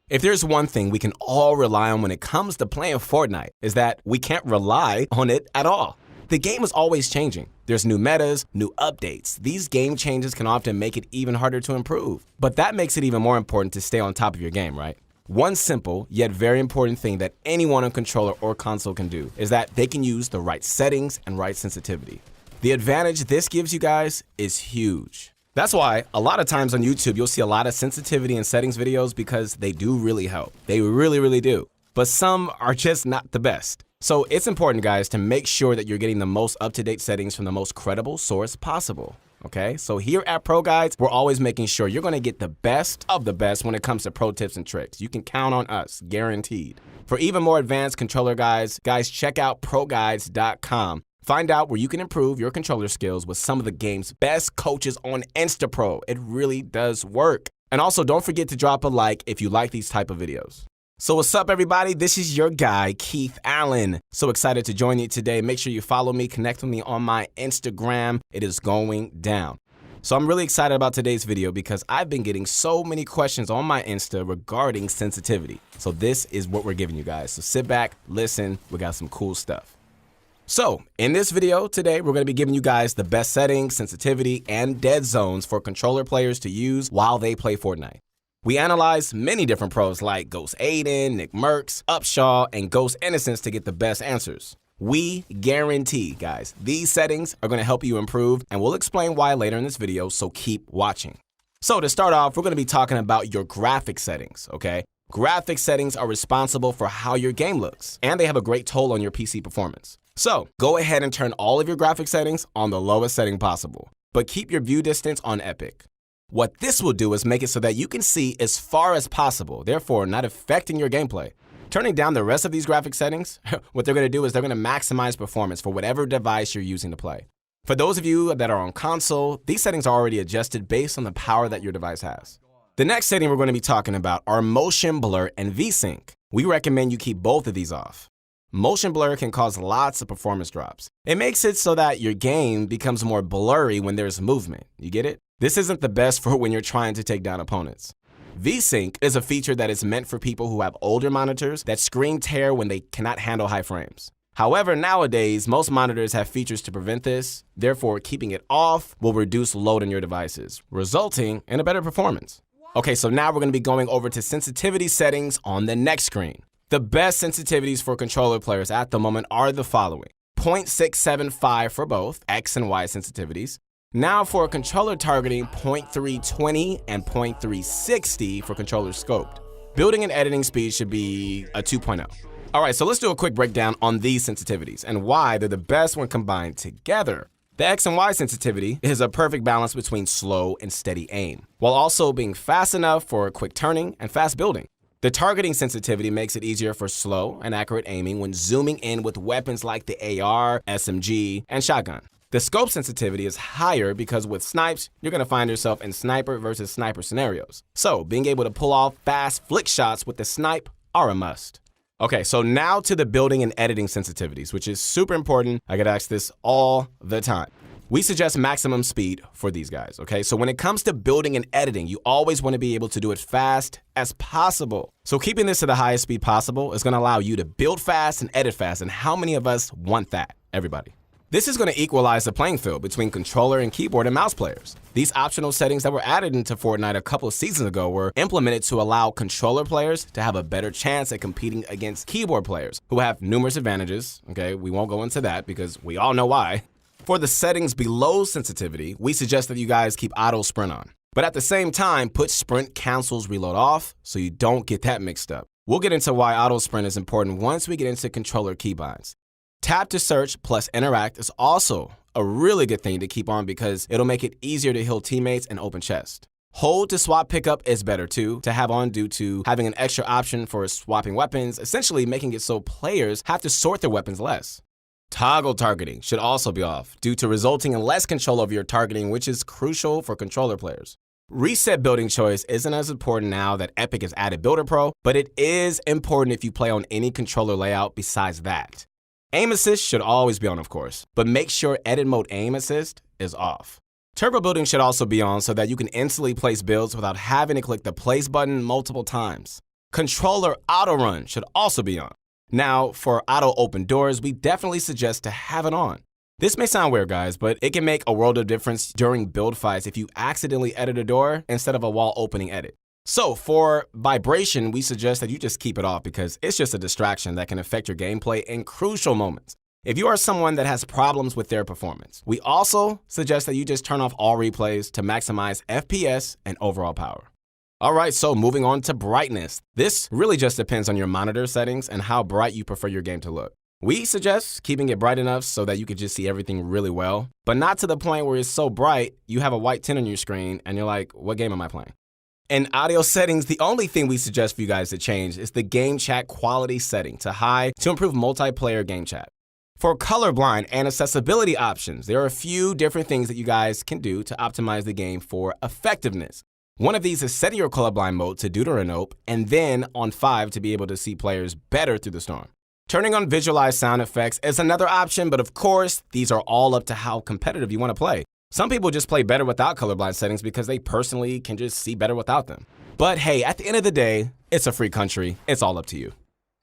If there's one thing we can all rely on when it comes to playing Fortnite, is that we can't rely on it at all. The game is always changing. There's new metas, new updates. These game changes can often make it even harder to improve. But that makes it even more important to stay on top of your game, right? One simple, yet very important thing that anyone on controller or console can do is that they can use the right settings and right sensitivity. The advantage this gives you guys is huge. That's why a lot of times on YouTube, you'll see a lot of sensitivity and settings videos because they do really help. They really, really do. But some are just not the best. So it's important, guys, to make sure that you're getting the most up-to-date settings from the most credible source possible. Okay, so here at Pro Guides, we're always making sure you're gonna get the best of the best when it comes to pro tips and tricks. You can count on us, guaranteed. For even more advanced controller guides, check out ProGuides.com. Find out where you can improve your controller skills with some of the game's best coaches on InstaPro. It really does work. And also, don't forget to drop a like if you like these type of videos. So what's up, everybody? This is your guy, Keith Allen. So excited to join you today. Make sure you follow me, connect with me on my Instagram. It is going down. So I'm really excited about today's video because I've been getting so many questions on my Insta regarding sensitivity. So this is what we're giving you guys. So sit back, listen, we got some cool stuff. So, in this video today, we're going to be giving you guys the best settings, sensitivity, and dead zones for controller players to use while they play Fortnite. We analyzed many different pros like Ghost Aiden, Nick Merckx, Upshaw, and Ghost Innocence to get the best answers. We guarantee, guys, these settings are going to help you improve, and we'll explain why later in this video, so keep watching. So to start off, we're going to be talking about your graphic settings, okay? Graphic settings are responsible for how your game looks, and they have a great toll on your PC performance. So go ahead and turn all of your graphic settings on the lowest setting possible, but keep your view distance on epic. What this will do is make it so that you can see as far as possible, therefore not affecting your gameplay. Turning down the rest of these graphic settings, what they're going to do is they're going to maximize performance for whatever device you're using to play. For those of you that are on console, these settings are already adjusted based on the power that your device has. The next setting we're going to be talking about are motion blur and VSync. We recommend you keep both of these off. Motion blur can cause lots of performance drops. It makes it so that your game becomes more blurry when there's movement. You get it? This isn't the best for when you're trying to take down opponents. VSync is a feature that is meant for people who have older monitors that screen tear when they cannot handle high frames. However, nowadays, most monitors have features to prevent this. Therefore, keeping it off will reduce load on your devices, resulting in a better performance. Okay, so now we're going to be going over to sensitivity settings on the next screen. The best sensitivities for controller players at the moment are the following: 0.675 for both X and Y sensitivities. Now for controller targeting, 0.320 and 0.360 for controller scoped. Building and editing speed should be a 2.0. All right, so let's do a quick breakdown on these sensitivities and why they're the best when combined together. The X and Y sensitivity is a perfect balance between slow and steady aim, while also being fast enough for quick turning and fast building. The targeting sensitivity makes it easier for slow and accurate aiming when zooming in with weapons like the AR, SMG, and shotgun. The scope sensitivity is higher because with snipes, you're going to find yourself in sniper versus sniper scenarios. So being able to pull off fast flick shots with the snipe are a must. Okay, so now to the building and editing sensitivities, which is super important. I get asked this all the time. We suggest maximum speed for these guys, okay? So when it comes to building and editing, you always want to be able to do it fast as possible. So keeping this to the highest speed possible is going to allow you to build fast and edit fast. And how many of us want that? Everybody. This is going to equalize the playing field between controller and keyboard and mouse players. These optional settings that were added into Fortnite a couple of seasons ago were implemented to allow controller players to have a better chance at competing against keyboard players who have numerous advantages. Okay, we won't go into that because we all know why. For the settings below sensitivity, we suggest that you guys keep auto sprint on. But at the same time, put sprint cancels reload off so you don't get that mixed up. We'll get into why auto sprint is important once we get into controller keybinds. Tap to search plus interact is also a really good thing to keep on because it'll make it easier to heal teammates and open chest. Hold to swap pickup is better too to have on due to having an extra option for swapping weapons, essentially making it so players have to sort their weapons less. Toggle targeting should also be off due to resulting in less control over your targeting, which is crucial for controller players. Reset building choice isn't as important now that Epic has added Builder Pro, but it is important if you play on any controller layout besides that. Aim assist should always be on, of course, but make sure edit mode aim assist is off. Turbo building should also be on so that you can instantly place builds without having to click the place button multiple times. Controller auto run should also be on. Now, for auto open doors, we definitely suggest to have it on. This may sound weird, guys, but it can make a world of difference during build fights if you accidentally edit a door instead of a wall opening edit. So for vibration, we suggest that you just keep it off because it's just a distraction that can affect your gameplay in crucial moments. If you are someone that has problems with their performance, we also suggest that you just turn off all replays to maximize FPS and overall power. All right, so moving on to brightness. This really just depends on your monitor settings and how bright you prefer your game to look. We suggest keeping it bright enough so that you can just see everything really well, but not to the point where it's so bright you have a white tint on your screen and you're like, what game am I playing? In audio settings, the only thing we suggest for you guys to change is the game chat quality setting to high to improve multiplayer game chat. For colorblind and accessibility options, there are a few different things that you guys can do to optimize the game for effectiveness. One of these is setting your colorblind mode to deuteranope and then on 5 to be able to see players better through the storm. Turning on visualized sound effects is another option, but of course, these are all up to how competitive you want to play. Some people just play better without colorblind settings because they personally can just see better without them. But hey, at the end of the day, it's a free country. It's all up to you.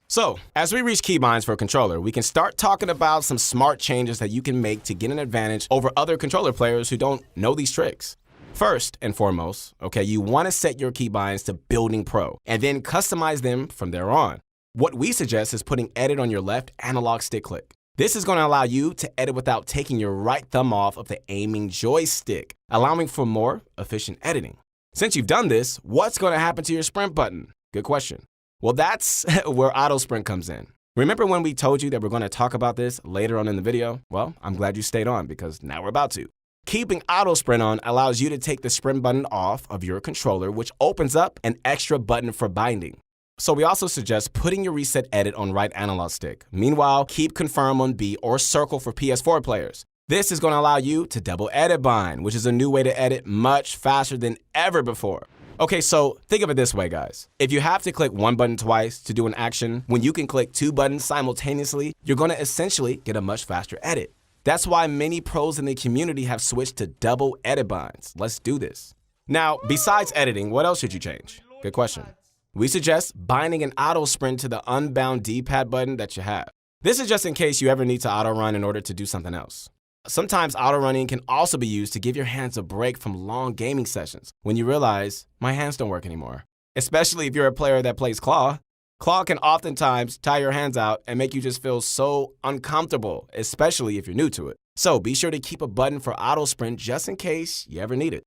So, as we reach keybinds for a controller, we can start talking about some smart changes that you can make to get an advantage over other controller players who don't know these tricks. First and foremost, you want to set your keybinds to Building Pro and then customize them from there on. What we suggest is putting edit on your left analog stick click. This is going to allow you to edit without taking your right thumb off of the aiming joystick, allowing for more efficient editing. Since you've done this, what's going to happen to your sprint button? Good question. Well, that's where auto sprint comes in. Remember when we told you that we're going to talk about this later on in the video? Well, I'm glad you stayed on because now we're about to. Keeping auto sprint on allows you to take the sprint button off of your controller, which opens up an extra button for binding. So we also suggest putting your reset edit on right analog stick. Meanwhile, keep confirm on B or circle for PS4 players. This is going to allow you to double edit bind, which is a new way to edit much faster than ever before. Okay, so think of it this way, guys. If you have to click one button twice to do an action, when you can click 2 buttons simultaneously, you're going to essentially get a much faster edit. That's why many pros in the community have switched to double edit binds. Let's do this. Now, besides editing, what else should you change? Good question. We suggest binding an auto sprint to the unbound D-pad button that you have. This is just in case you ever need to auto run in order to do something else. Sometimes auto running can also be used to give your hands a break from long gaming sessions when you realize my hands don't work anymore. Especially if you're a player that plays claw. Claw can oftentimes tie your hands out and make you just feel so uncomfortable, especially if you're new to it. So be sure to keep a button for auto sprint just in case you ever need it.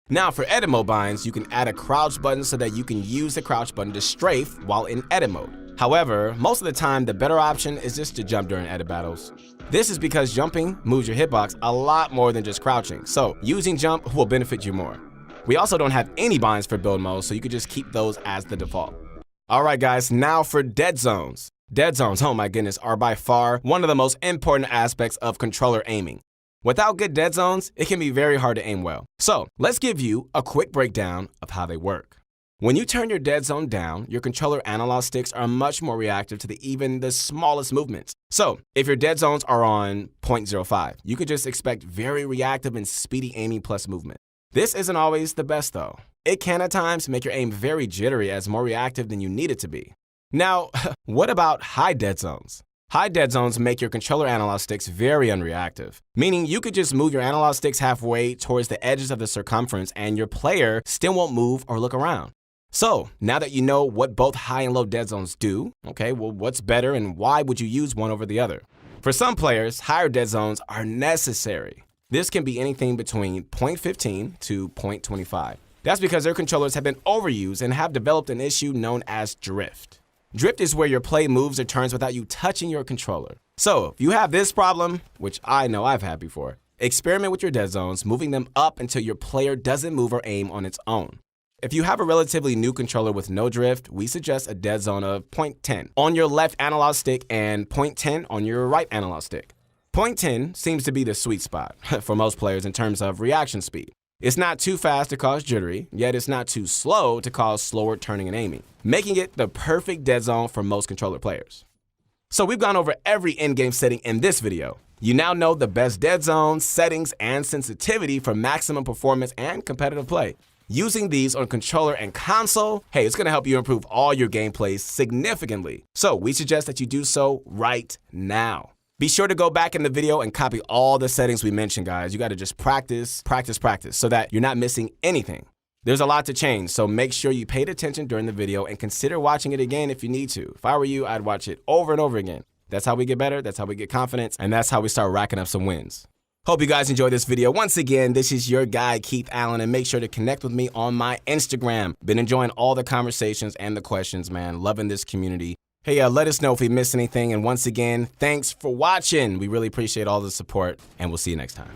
Now for edit mode binds, you can add a crouch button so that you can use the crouch button to strafe while in edit mode. However, most of the time, the better option is just to jump during edit battles. This is because jumping moves your hitbox a lot more than just crouching, so using jump will benefit you more. We also don't have any binds for build mode, so you can just keep those as the default. All right, guys, now for dead zones. Dead zones, oh my goodness, are by far one of the most important aspects of controller aiming. Without good dead zones, it can be very hard to aim well. So let's give you a quick breakdown of how they work. When you turn your dead zone down, your controller analog sticks are much more reactive to even the smallest movements. So if your dead zones are on 0.05, you could just expect very reactive and speedy aiming plus movement. This isn't always the best though. It can at times make your aim very jittery as more reactive than you need it to be. Now, what about high dead zones? High dead zones make your controller analog sticks very unreactive, meaning you could just move your analog sticks halfway towards the edges of the circumference and your player still won't move or look around. So now that you know what both high and low dead zones do, what's better and why would you use one over the other? For some players, higher dead zones are necessary. This can be anything between 0.15 to 0.25. That's because their controllers have been overused and have developed an issue known as drift. Drift is where your play moves or turns without you touching your controller. So if you have this problem, which I know I've had before, experiment with your dead zones, moving them up until your player doesn't move or aim on its own. If you have a relatively new controller with no drift, we suggest a dead zone of 0.10 on your left analog stick and 0.10 on your right analog stick. 0.10 seems to be the sweet spot for most players in terms of reaction speed. It's not too fast to cause jittery, yet it's not too slow to cause slower turning and aiming, making it the perfect dead zone for most controller players. So we've gone over every in-game setting in this video. You now know the best dead zones, settings, and sensitivity for maximum performance and competitive play. Using these on controller and console, hey, it's gonna help you improve all your gameplays significantly. So we suggest that you do so right now. Be sure to go back in the video and copy all the settings we mentioned, guys. You gotta just practice, practice, practice so that you're not missing anything. There's a lot to change, so make sure you paid attention during the video and consider watching it again if you need to. If I were you, I'd watch it over and over again. That's how we get better, that's how we get confidence, and that's how we start racking up some wins. Hope you guys enjoyed this video. Once again, this is your guy, Keith Allen, and make sure to connect with me on my Instagram. Been enjoying all the conversations and the questions, man. Loving this community. Hey, let us know if we missed anything. And once again, thanks for watching. We really appreciate all the support, and we'll see you next time.